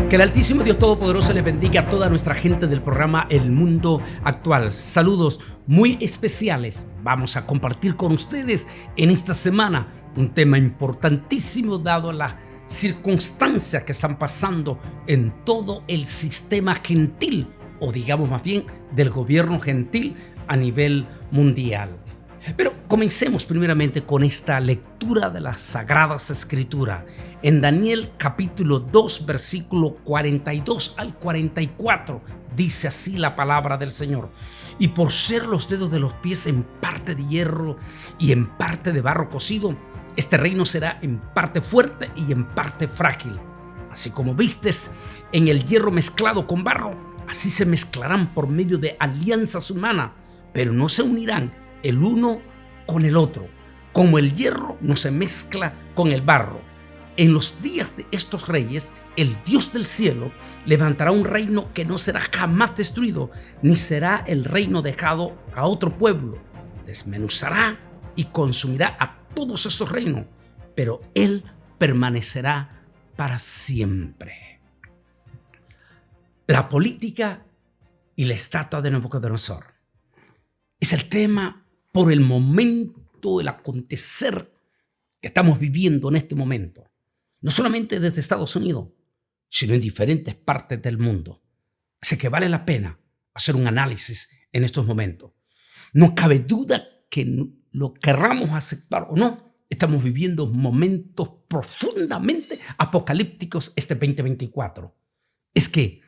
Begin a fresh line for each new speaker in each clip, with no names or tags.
Que el Altísimo Dios Todopoderoso le bendiga a toda nuestra gente del programa El Mundo Actual. Saludos muy especiales. Vamos a compartir con ustedes en esta semana un tema importantísimo dado las circunstancias que están pasando en todo el sistema gentil, o digamos más bien del gobierno gentil a nivel mundial. Pero comencemos primeramente con esta lectura de las Sagradas Escrituras. En Daniel capítulo 2, versículo 42 al 44, dice así la palabra del Señor. Y por ser los dedos de los pies en parte de hierro y en parte de barro cocido, este reino será en parte fuerte y en parte frágil. Así como vistes en el hierro mezclado con barro, así se mezclarán por medio de alianzas humanas, pero no se unirán el uno con el otro, como el hierro no se mezcla con el barro. En los días de estos reyes, el Dios del cielo levantará un reino que no será jamás destruido, ni será el reino dejado a otro pueblo. Desmenuzará y consumirá a todos esos reinos, pero él permanecerá para siempre. La política y la estatua de Nabucodonosor es el tema por el momento, el acontecer que estamos viviendo en este momento. No solamente desde Estados Unidos, sino en diferentes partes del mundo. Así que vale la pena hacer un análisis en estos momentos. No cabe duda que lo querramos aceptar o no, estamos viviendo momentos profundamente apocalípticos este 2024. ¿Qué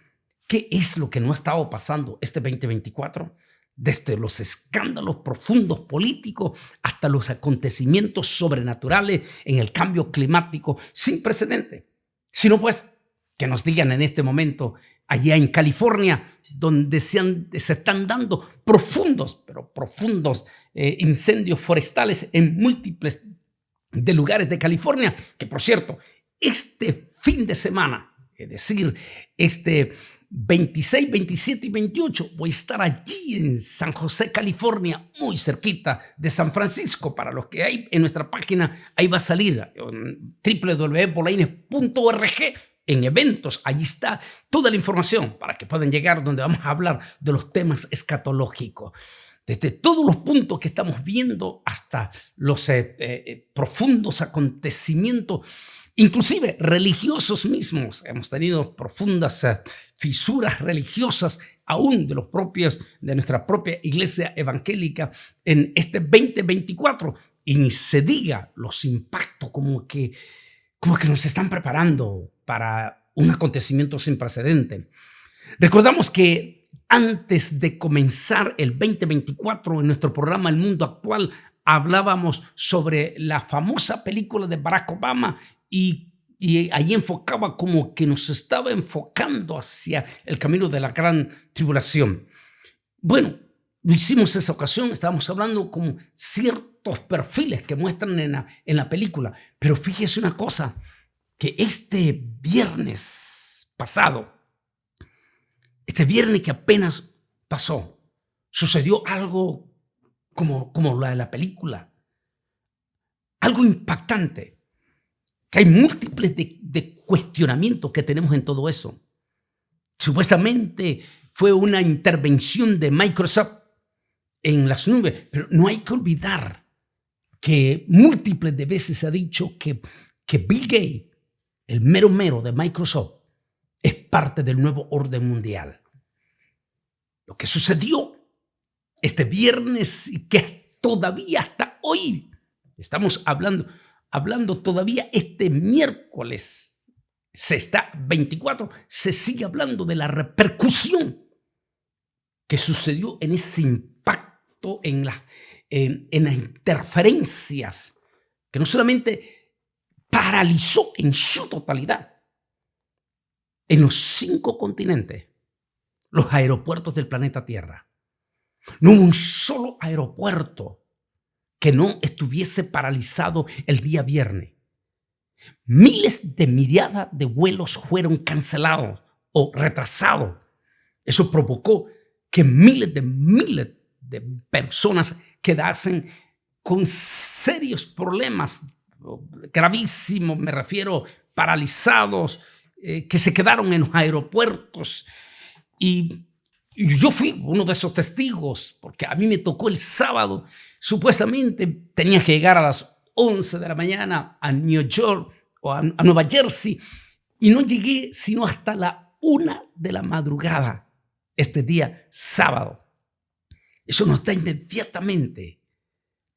es lo que no ha estado pasando este 2024? Desde los escándalos profundos políticos hasta los acontecimientos sobrenaturales en el cambio climático sin precedente. Sino pues que nos digan en este momento, allá en California, donde se están dando profundos incendios forestales en múltiples de lugares de California, que por cierto, este fin de semana, es decir, este 26, 27 y 28 voy a estar allí en San José, California, muy cerquita de San Francisco. Para los que hay en nuestra página, ahí va a salir www.bolaines.org. En eventos, allí está toda la información para que puedan llegar donde vamos a hablar de los temas escatológicos. Desde todos los puntos que estamos viendo hasta los profundos acontecimientos, inclusive religiosos mismos. Hemos tenido profundas fisuras religiosas aún de nuestra propia iglesia evangélica en este 2024. Y ni se diga los impactos como que nos están preparando para un acontecimiento sin precedente. Recordamos que antes de comenzar el 2024 en nuestro programa El Mundo Actual hablábamos sobre la famosa película de Barack Obama y ahí enfocaba como que nos estaba enfocando hacia el camino de la gran tribulación. Bueno, lo hicimos esa ocasión, estábamos hablando como ciertos perfiles que muestran en la película, pero fíjese una cosa, que este viernes pasado, este viernes que apenas pasó, sucedió algo como la de la película, algo impactante. Que hay múltiples de cuestionamientos que tenemos en todo eso. Supuestamente fue una intervención de Microsoft en las nubes, pero no hay que olvidar que múltiples de veces se ha dicho que Bill Gates, el mero de Microsoft, es parte del nuevo orden mundial. Lo que sucedió este viernes y que todavía hasta hoy estamos hablando todavía este miércoles 24, se sigue hablando de la repercusión que sucedió en ese impacto, en las interferencias, que no solamente paralizó en su totalidad en los 5 continentes los aeropuertos del planeta Tierra. No hubo un solo aeropuerto que no estuviese paralizado el día viernes. Miles de milladas de vuelos fueron cancelados o retrasados. Eso provocó que miles de personas quedasen con serios problemas, gravísimos, me refiero, paralizados, que se quedaron en los aeropuertos. Y yo fui uno de esos testigos, porque a mí me tocó el sábado. Supuestamente tenía que llegar a las 11 de la mañana a New York o a Nueva Jersey, y no llegué sino hasta la 1 de la madrugada este día sábado. Eso nos da inmediatamente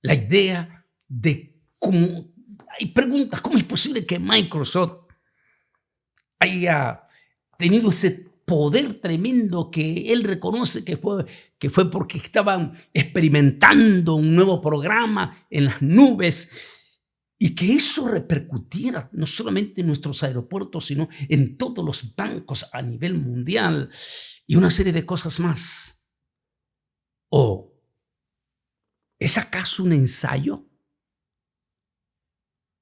la idea de cómo hay preguntas. ¿Cómo es posible que Microsoft haya tenido ese poder tremendo que él reconoce que fue porque estaban experimentando un nuevo programa en las nubes, y que eso repercutiera no solamente en nuestros aeropuertos, sino en todos los bancos a nivel mundial y una serie de cosas más? ¿O es acaso un ensayo?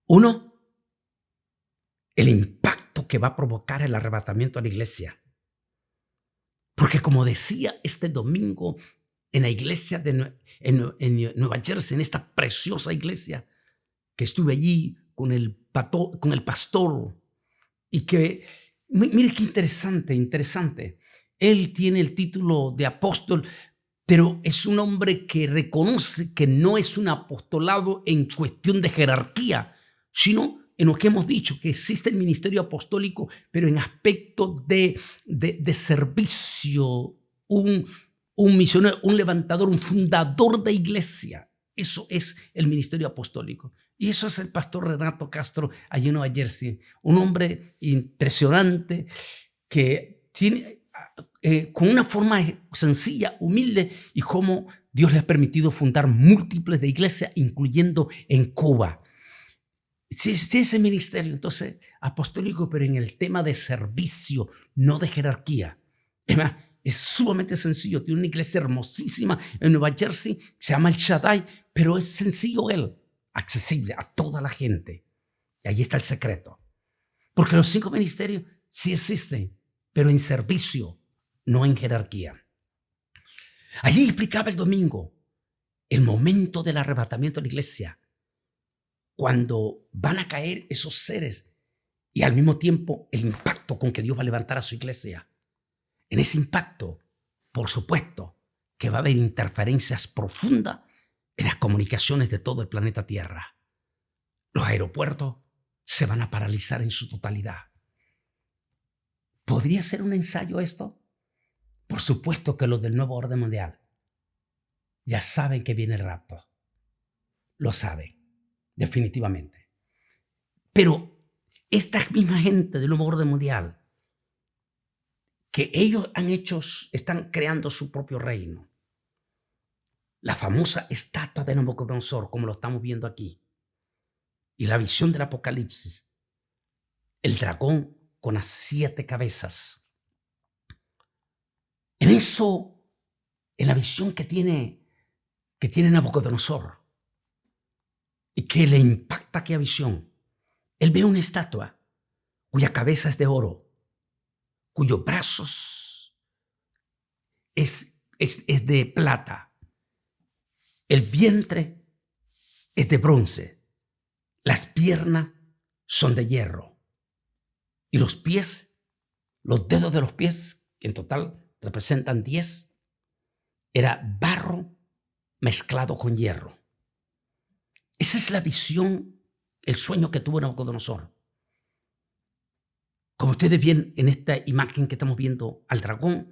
Uno, el impacto que va a provocar el arrebatamiento a la iglesia. Porque como decía este domingo en la iglesia en Nueva Jersey, en esta preciosa iglesia, que estuve allí con el pastor, y que, mire qué interesante. Él tiene el título de apóstol, pero es un hombre que reconoce que no es un apostolado en cuestión de jerarquía, sino en lo que hemos dicho, que existe el ministerio apostólico, pero en aspecto de servicio, un misionero, un levantador, un fundador de iglesia. Eso es el ministerio apostólico. Y eso es el pastor Renato Castro allí en Nueva Jersey. Un hombre impresionante que tiene, con una forma sencilla, humilde, y cómo Dios le ha permitido fundar múltiples de iglesias, incluyendo en Cuba. Sí, ese ministerio, entonces, apostólico, pero en el tema de servicio, no de jerarquía. Es sumamente sencillo. Tiene una iglesia hermosísima en Nueva Jersey, se llama El Shaddai, pero es sencillo él, accesible a toda la gente. Y ahí está el secreto. Porque los 5 ministerios sí existen, pero en servicio, no en jerarquía. Allí explicaba el domingo el momento del arrebatamiento de la iglesia, cuando van a caer esos seres, y al mismo tiempo el impacto con que Dios va a levantar a su iglesia. En ese impacto, por supuesto, que va a haber interferencias profundas en las comunicaciones de todo el planeta Tierra. Los aeropuertos se van a paralizar en su totalidad. ¿Podría ser un ensayo esto? Por supuesto que los del nuevo orden mundial ya saben que viene el rapto. Lo saben, definitivamente. Pero esta misma gente del nuevo orden mundial, que ellos están creando su propio reino. La famosa estatua de Nabucodonosor, como lo estamos viendo aquí, y la visión del Apocalipsis, el dragón con las 7 cabezas. En eso, en la visión que tiene Nabucodonosor, y que le impacta aquella visión, él ve una estatua cuya cabeza es de oro, cuyos brazos es de plata, el vientre es de bronce, las piernas son de hierro, y los pies, los dedos de los pies, que en total representan 10, era barro mezclado con hierro. Esa es la visión, el sueño que tuvo Nabucodonosor. Como ustedes ven en esta imagen que estamos viendo al dragón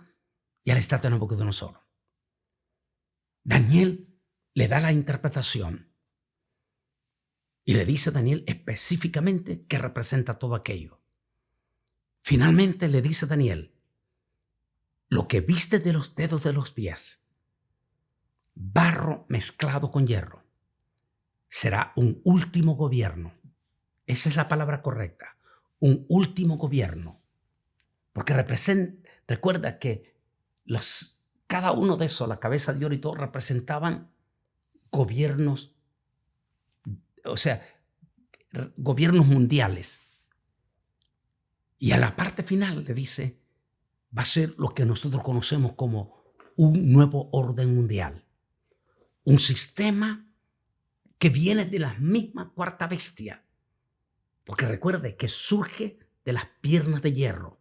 y a la estatua de Nabucodonosor. Daniel le da la interpretación y le dice a Daniel específicamente qué representa todo aquello. Finalmente le dice a Daniel: lo que viste de los dedos de los pies, barro mezclado con hierro, será un último gobierno. Esa es la palabra correcta. Un último gobierno. Porque recuerda que cada uno de esos, la cabeza de oro y todo, representaban gobiernos, o sea, gobiernos mundiales. Y a la parte final le dice, va a ser lo que nosotros conocemos como un nuevo orden mundial. Un sistema que viene de la misma cuarta bestia. Porque recuerde que surge de las piernas de hierro,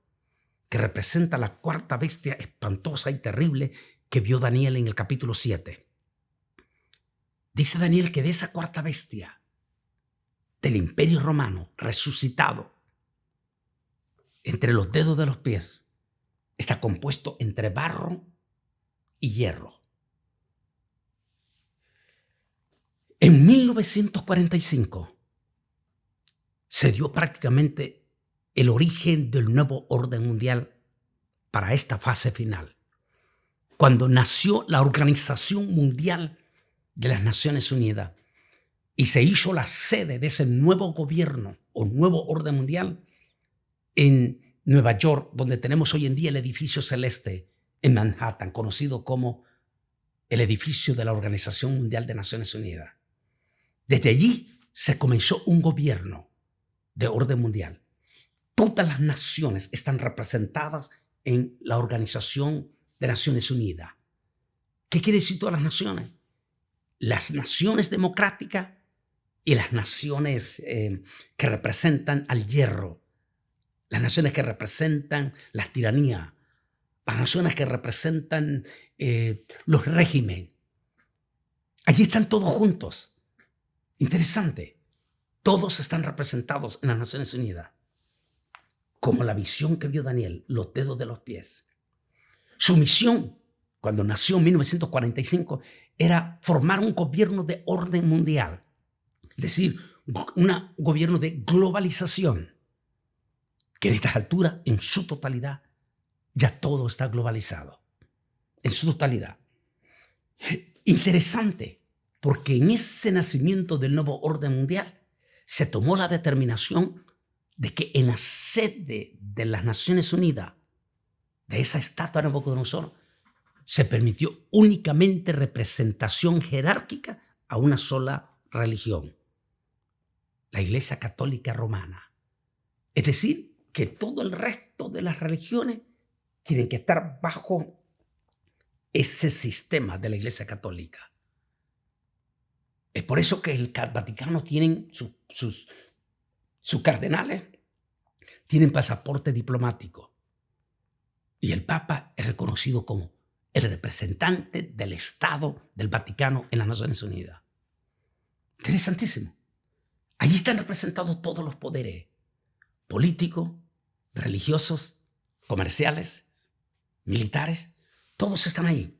que representa la cuarta bestia espantosa y terrible que vio Daniel en el capítulo 7. Dice Daniel que de esa cuarta bestia del Imperio Romano resucitado entre los dedos de los pies está compuesto entre barro y hierro. En 1945 se dio prácticamente el origen del nuevo orden mundial para esta fase final, cuando nació la Organización Mundial de las Naciones Unidas y se hizo la sede de ese nuevo gobierno o nuevo orden mundial en Nueva York, donde tenemos hoy en día el edificio celeste en Manhattan, conocido como el edificio de la Organización Mundial de Naciones Unidas. Desde allí se comenzó un gobierno de orden mundial. Todas las naciones están representadas en la Organización de Naciones Unidas. ¿Qué quiere decir todas las naciones? Las naciones democráticas y las naciones que representan al hierro, las naciones que representan las tiranías, las naciones que representan los regímenes. Allí están todos juntos. Interesante. Todos están representados en las Naciones Unidas. Como la visión que vio Daniel, los dedos de los pies. Su misión, cuando nació en 1945, era formar un gobierno de orden mundial. Es decir, un gobierno de globalización. Que en estas alturas, en su totalidad, ya todo está globalizado. En su totalidad. Interesante, porque en ese nacimiento del nuevo orden mundial se tomó la determinación de que en la sede de las Naciones Unidas, de esa estatua de Nabucodonosor, se permitió únicamente representación jerárquica a una sola religión, la Iglesia Católica Romana. Es decir, que todo el resto de las religiones tienen que estar bajo ese sistema de la Iglesia Católica. Es por eso que el Vaticano tienen sus cardenales, tienen pasaporte diplomático. Y el Papa es reconocido como el representante del Estado del Vaticano en las Naciones Unidas. Interesantísimo. Allí están representados todos los poderes políticos, religiosos, comerciales, militares. Todos están ahí.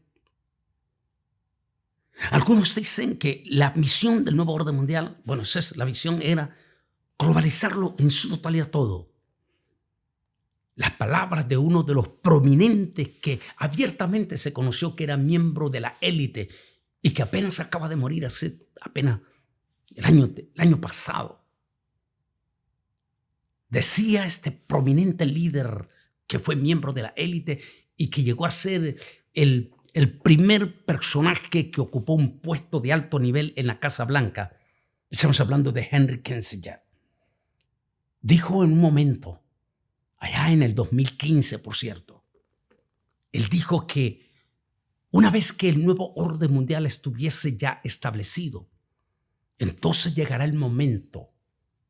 Algunos dicen que la misión del nuevo orden mundial, la visión era globalizarlo en su totalidad todo. Las palabras de uno de los prominentes que abiertamente se conoció que era miembro de la élite y que apenas acaba de morir hace apenas el año pasado. Decía este prominente líder que fue miembro de la élite y que llegó a ser el primer personaje que ocupó un puesto de alto nivel en la Casa Blanca. Estamos hablando de Henry Kissinger. Dijo en un momento, allá en el 2015, por cierto, él dijo que una vez que el nuevo orden mundial estuviese ya establecido, entonces llegará el momento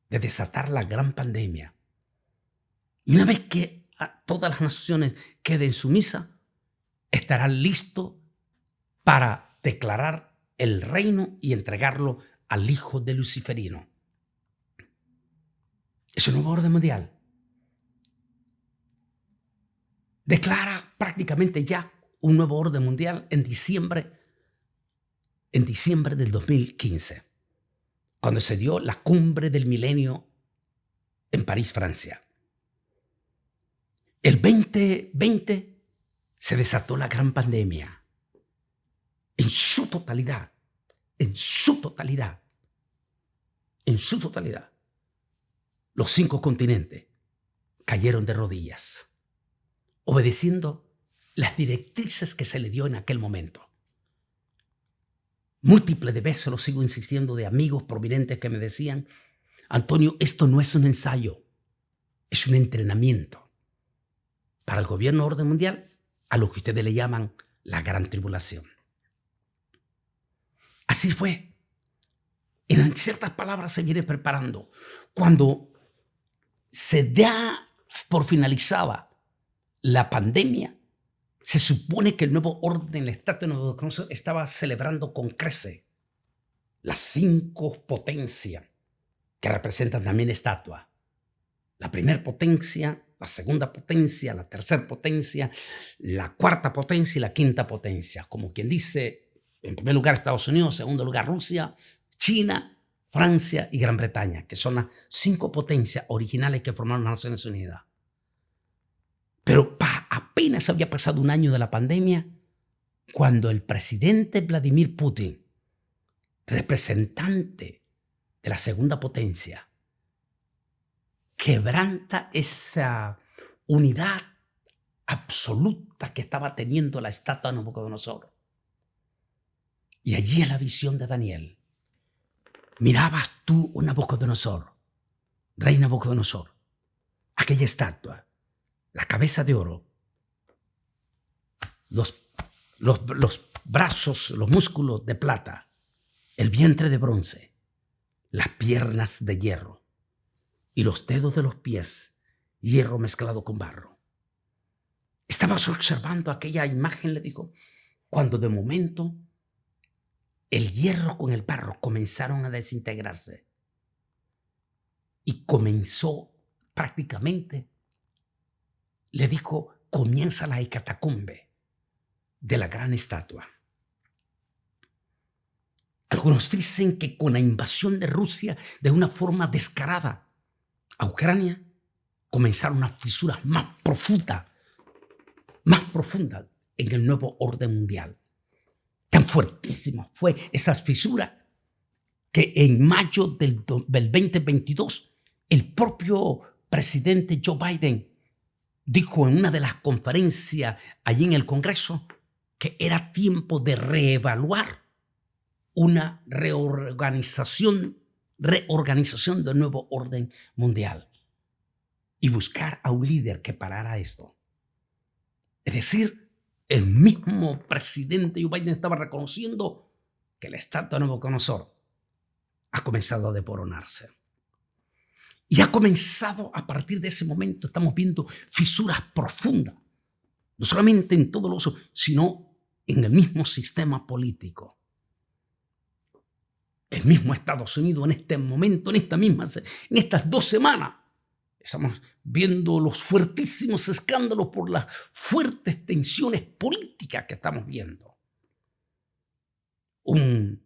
de desatar la gran pandemia. Y una vez que todas las naciones queden sumisas, estará listo para declarar el reino y entregarlo al hijo de Luciferino. Es un nuevo orden mundial. Declara prácticamente ya un nuevo orden mundial en diciembre del 2015, cuando se dio la cumbre del milenio en París, Francia. El 2020 se desató la gran pandemia en su totalidad, en su totalidad, en su totalidad. Los 5 continentes cayeron de rodillas, obedeciendo las directrices que se le dio en aquel momento. Múltiples de veces lo sigo insistiendo de amigos prominentes que me decían, Antonio, esto no es un ensayo, es un entrenamiento para el gobierno orden mundial a lo que ustedes le llaman la gran tribulación. Así fue. En ciertas palabras se viene preparando. Cuando se da por finalizada la pandemia, se supone que el nuevo orden, el Estado de Nabucodonosor, estaba celebrando con crece las 5 potencias que representan también estatua. La primera potencia, la segunda potencia, la tercera potencia, la cuarta potencia y la quinta potencia. Como quien dice, en primer lugar Estados Unidos, en segundo lugar Rusia, China, Francia y Gran Bretaña, que son las 5 potencias originales que formaron las Naciones Unidas. Pero apenas había pasado un año de la pandemia cuando el presidente Vladimir Putin, representante de la segunda potencia, quebranta esa unidad absoluta que estaba teniendo la estatua de Nabucodonosor. Y allí en la visión de Daniel, mirabas tú, Nabucodonosor, rey Nabucodonosor, aquella estatua, la cabeza de oro, los brazos, los músculos de plata, el vientre de bronce, las piernas de hierro y los dedos de los pies, hierro mezclado con barro. Estabas observando aquella imagen, le dijo, cuando de momento el hierro con el barro comenzaron a desintegrarse y comenzó prácticamente, le dijo, comienza la hecatombe de la gran estatua. Algunos dicen que con la invasión de Rusia de una forma descarada a Ucrania, comenzaron las fisuras más profundas en el nuevo orden mundial. Tan fuertísima fue esas fisuras que en mayo del 2022 el propio presidente Joe Biden dijo en una de las conferencias allí en el Congreso que era tiempo de reevaluar una reorganización del nuevo orden mundial y buscar a un líder que parara esto. Es decir, el mismo presidente Joe Biden estaba reconociendo que la estatua de Nabucodonosor ha comenzado a desmoronarse. Y ha comenzado a partir de ese momento, estamos viendo fisuras profundas, no solamente en todo lo uso, sino en el mismo sistema político. El mismo Estados Unidos en este momento, en estas 2 semanas, estamos viendo los fuertísimos escándalos por las fuertes tensiones políticas que estamos viendo. Un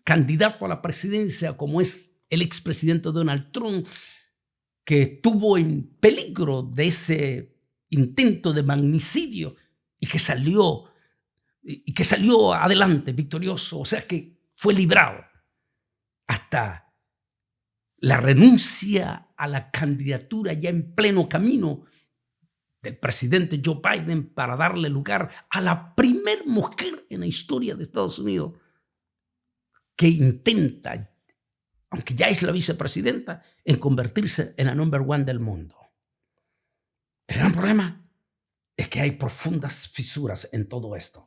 candidato a la presidencia como es el expresidente Donald Trump, que estuvo en peligro de ese intento de magnicidio y que salió adelante victorioso, o sea que fue librado, hasta la renuncia a la candidatura ya en pleno camino del presidente Joe Biden para darle lugar a la primer mujer en la historia de Estados Unidos que intenta, aunque ya es la vicepresidenta, en convertirse en la number 1 del mundo. El gran problema es que hay profundas fisuras en todo esto.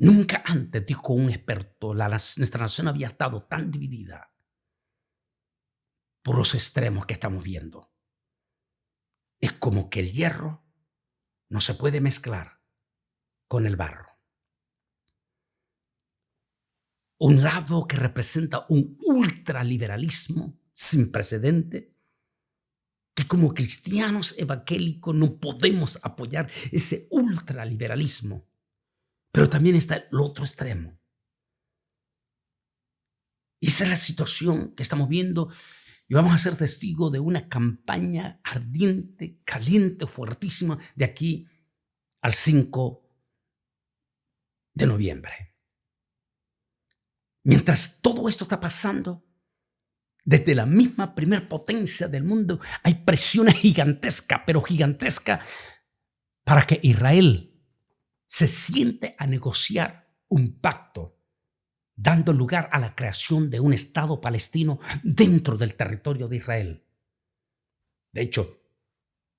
Nunca antes, dijo un experto, nuestra nación había estado tan dividida por los extremos que estamos viendo. Es como que el hierro no se puede mezclar con el barro. Un lado que representa un ultraliberalismo sin precedente, que como cristianos evangélicos no podemos apoyar ese ultraliberalismo. Pero también está el otro extremo. Y esa es la situación que estamos viendo y vamos a ser testigos de una campaña ardiente, caliente, fuertísima de aquí al 5 de noviembre. Mientras todo esto está pasando, desde la misma primer potencia del mundo hay presiones gigantescas, pero gigantescas, para que Israel se siente a negociar un pacto, dando lugar a la creación de un Estado palestino dentro del territorio de Israel. De hecho,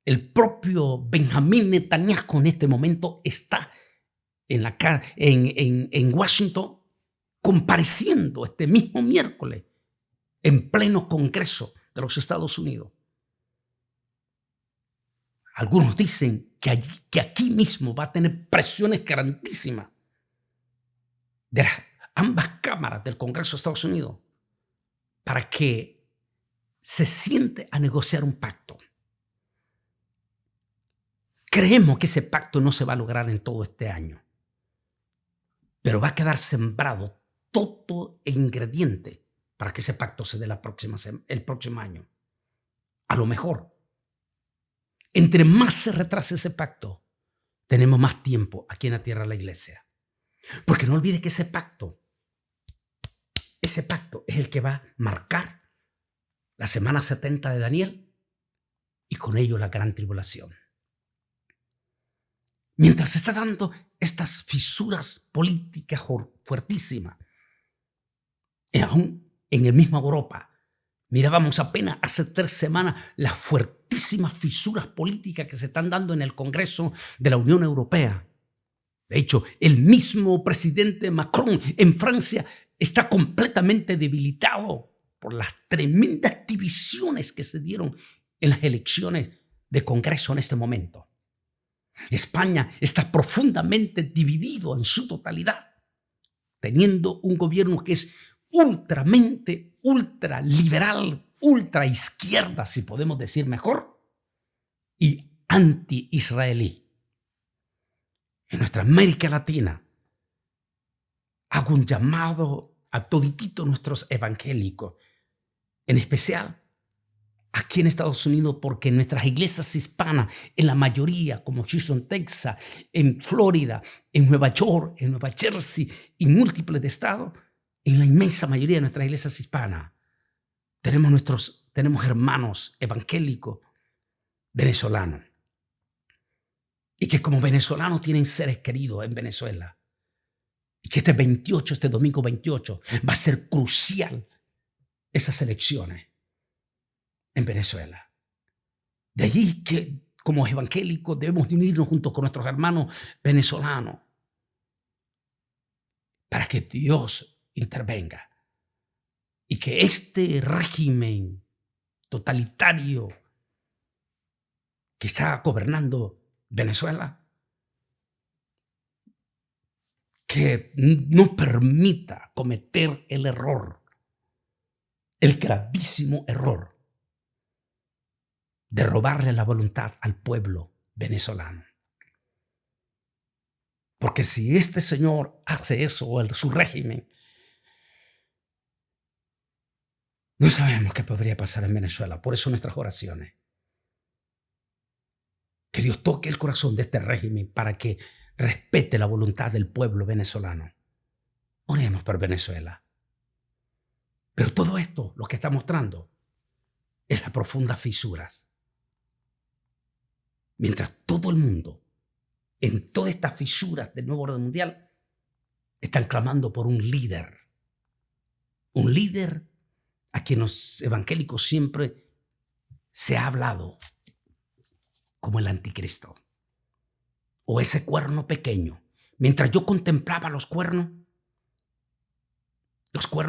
el propio Benjamín Netanyahu en este momento está en Washington compareciendo este mismo miércoles en pleno Congreso de de los Estados Unidos. Algunos dicen que aquí mismo va a tener presiones grandísimas de ambas cámaras del Congreso de Estados Unidos para que se siente a negociar un pacto. Creemos que ese pacto no se va a lograr en todo este año, pero va a quedar sembrado todo el ingrediente para que ese pacto se dé el próximo año. A lo mejor, entre más se retrase ese pacto, tenemos más tiempo aquí en la tierra de la iglesia. Porque no olvide que ese pacto es el que va a marcar la semana 70 de Daniel y con ello la gran tribulación. Mientras se está dando estas fisuras políticas fuertísimas, aún en el mismo Europa, mirábamos apenas hace 3 semanas las fuertísimas fisuras políticas que se están dando en el Congreso de la Unión Europea. De hecho, el mismo presidente Macron en Francia está completamente debilitado por las tremendas divisiones que se dieron en las elecciones de Congreso en este momento. España está profundamente dividido en su totalidad, teniendo un gobierno que es ultraliberal, ultraizquierda, si podemos decir mejor, y anti-israelí. En nuestra América Latina, hago un llamado a todititos nuestros evangélicos, en especial aquí en Estados Unidos, porque en nuestras iglesias hispanas, en la mayoría, como Houston, Texas, en Florida, en Nueva York, en Nueva Jersey y múltiples estados, en la inmensa mayoría de nuestras iglesias hispanas, tenemos hermanos evangélicos venezolanos. Y que como venezolanos tienen seres queridos en Venezuela. Y que este domingo 28, va a ser crucial esas elecciones en Venezuela. De allí que como evangélicos debemos de unirnos junto con nuestros hermanos venezolanos para que Dios intervenga y que este régimen totalitario que está gobernando Venezuela, que no permita cometer el gravísimo error de robarle la voluntad al pueblo venezolano. Porque si este señor hace eso, o su régimen, no sabemos qué podría pasar en Venezuela. Por eso nuestras oraciones. Que Dios toque el corazón de este régimen para que respete la voluntad del pueblo venezolano. Oremos por Venezuela. Pero todo esto, lo que está mostrando, es las profundas fisuras. Mientras todo el mundo, en todas estas fisuras del nuevo orden mundial, están clamando por un líder. Un líder a quien los evangélicos siempre se ha hablado como el anticristo o ese cuerno pequeño. Mientras yo contemplaba los cuernos,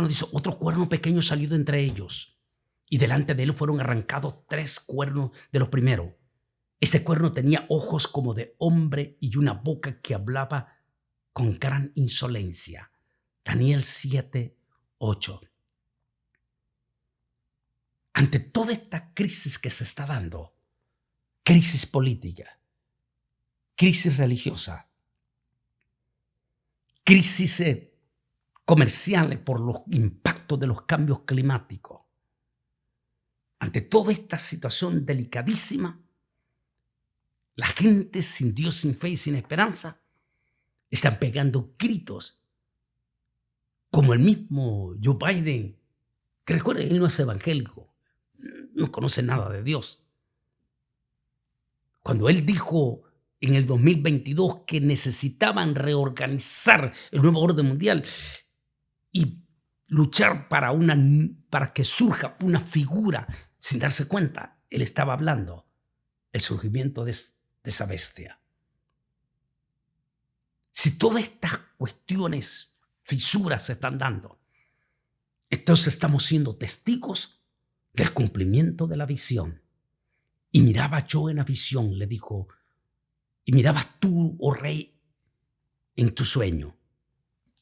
dice, otro cuerno pequeño salió de entre ellos y delante de él fueron arrancados 3 cuernos de los primeros. Este cuerno tenía ojos como de hombre y una boca que hablaba con gran insolencia. Daniel 7:8. Ante toda esta crisis que se está dando, crisis política, crisis religiosa, crisis comerciales por los impactos de los cambios climáticos. Ante toda esta situación delicadísima, la gente sin Dios, sin fe y sin esperanza están pegando gritos, como el mismo Joe Biden, que recuerden, él no es evangélico, no conoce nada de Dios. Cuando él dijo en el 2022 que necesitaban reorganizar el nuevo orden mundial y luchar para que surja una figura, sin darse cuenta, él estaba hablando el surgimiento de esa bestia. Si todas estas cuestiones, fisuras se están dando, entonces estamos siendo testigos del cumplimiento de la visión. Y miraba yo en la visión, le dijo, y mirabas tú, oh rey, en tu sueño,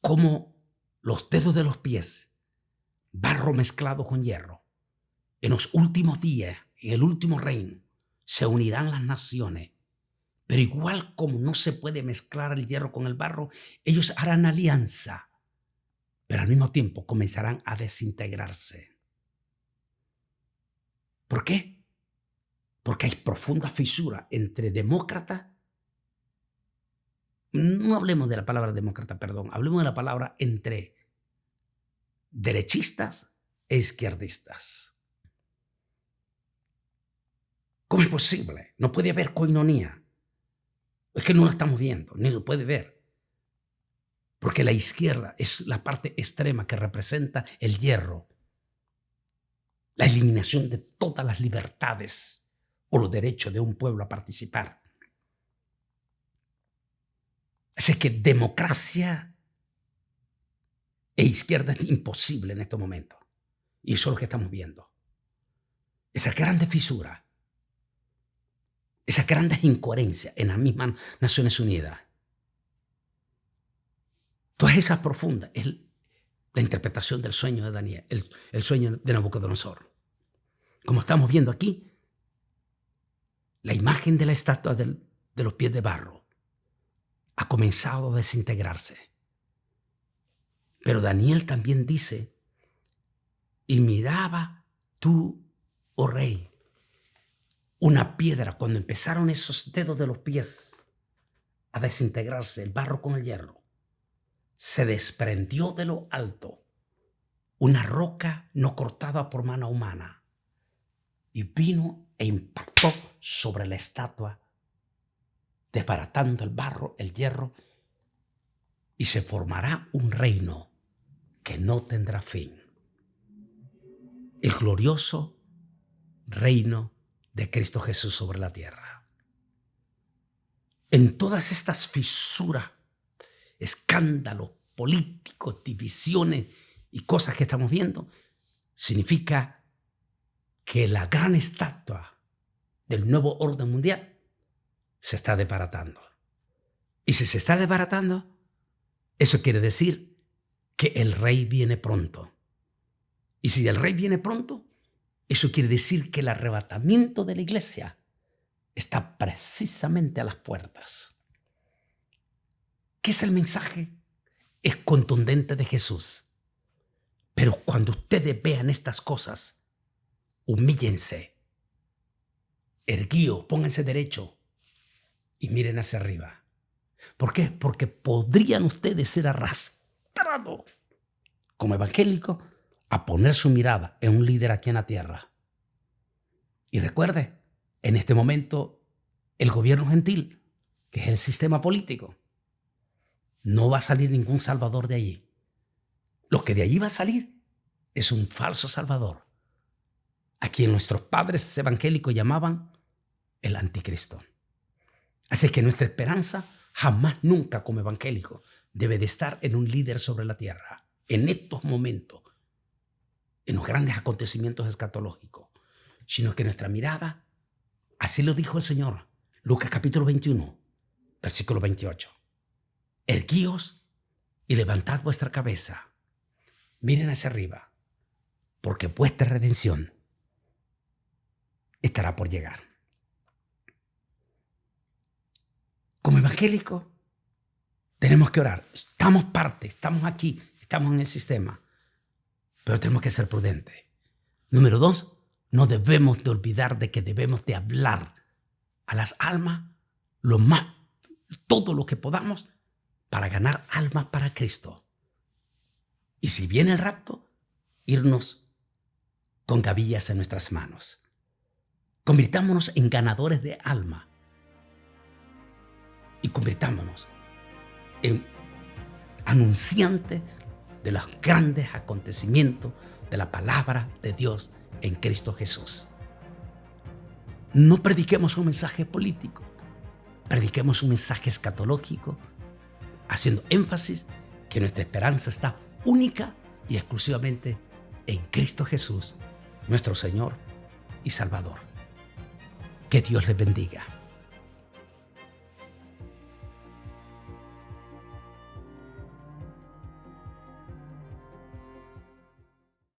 como los dedos de los pies, barro mezclado con hierro. En los últimos días, en el último reino, se unirán las naciones. Pero igual como no se puede mezclar el hierro con el barro, ellos harán alianza, pero al mismo tiempo comenzarán a desintegrarse. ¿Por qué? Porque hay profunda fisura entre demócratas. No hablemos de la palabra demócrata, perdón. Hablemos de la palabra entre derechistas e izquierdistas. ¿Cómo es posible? No puede haber coinonía. Es que no lo estamos viendo, ni lo puede ver. Porque la izquierda es la parte extrema que representa el hierro, la eliminación de todas las libertades o los derechos de un pueblo a participar. Así que democracia e izquierda es imposible en estos momentos. Y eso es lo que estamos viendo. Esa grande fisura, esa grande incoherencia en las mismas Naciones Unidas. Todas esas profundas es la interpretación del sueño de Daniel, el sueño de Nabucodonosor. Como estamos viendo aquí, la imagen de la estatua de los pies de barro ha comenzado a desintegrarse. Pero Daniel también dice, y miraba tú, oh rey, una piedra. Cuando empezaron esos dedos de los pies a desintegrarse, el barro con el hierro, se desprendió de lo alto una roca no cortada por mano humana y vino e impactó sobre la estatua, desbaratando el barro, el hierro, y se formará un reino que no tendrá fin. El glorioso reino de Cristo Jesús sobre la tierra. En todas estas fisuras, escándalos políticos, divisiones y cosas que estamos viendo, significa que la gran estatua del nuevo orden mundial se está desbaratando. Y si se está desbaratando, eso quiere decir que el rey viene pronto. Y si el rey viene pronto, eso quiere decir que el arrebatamiento de la iglesia está precisamente a las puertas. ¿Qué es el mensaje? Es contundente de Jesús. Pero cuando ustedes vean estas cosas, humíllense, erguíos, pónganse derecho y miren hacia arriba. ¿Por qué? Porque podrían ustedes ser arrastrados como evangélicos a poner su mirada en un líder aquí en la tierra. Y recuerde, en este momento, el gobierno gentil, que es el sistema político, no va a salir ningún salvador de allí. Lo que de allí va a salir es un falso salvador, a quien nuestros padres evangélicos llamaban el anticristo. Así que nuestra esperanza jamás, nunca como evangélico, debe de estar en un líder sobre la tierra. En estos momentos, en los grandes acontecimientos escatológicos, sino que nuestra mirada, así lo dijo el Señor, Lucas capítulo 21, versículo 28. Erguíos y levantad vuestra cabeza, miren hacia arriba, porque vuestra redención estará por llegar. Como evangélicos, tenemos que orar. Estamos aquí, estamos en el sistema, pero tenemos que ser prudentes. Número 2, no debemos de olvidar de que debemos de hablar a las almas todo lo que podamos para ganar almas para Cristo. Y si viene el rapto, irnos con gavillas en nuestras manos. Convirtámonos en ganadores de alma y convirtámonos en anunciantes de los grandes acontecimientos de la palabra de Dios en Cristo Jesús. No prediquemos un mensaje político, prediquemos un mensaje escatológico, haciendo énfasis que nuestra esperanza está única y exclusivamente en Cristo Jesús nuestro Señor y Salvador. Que Dios les bendiga.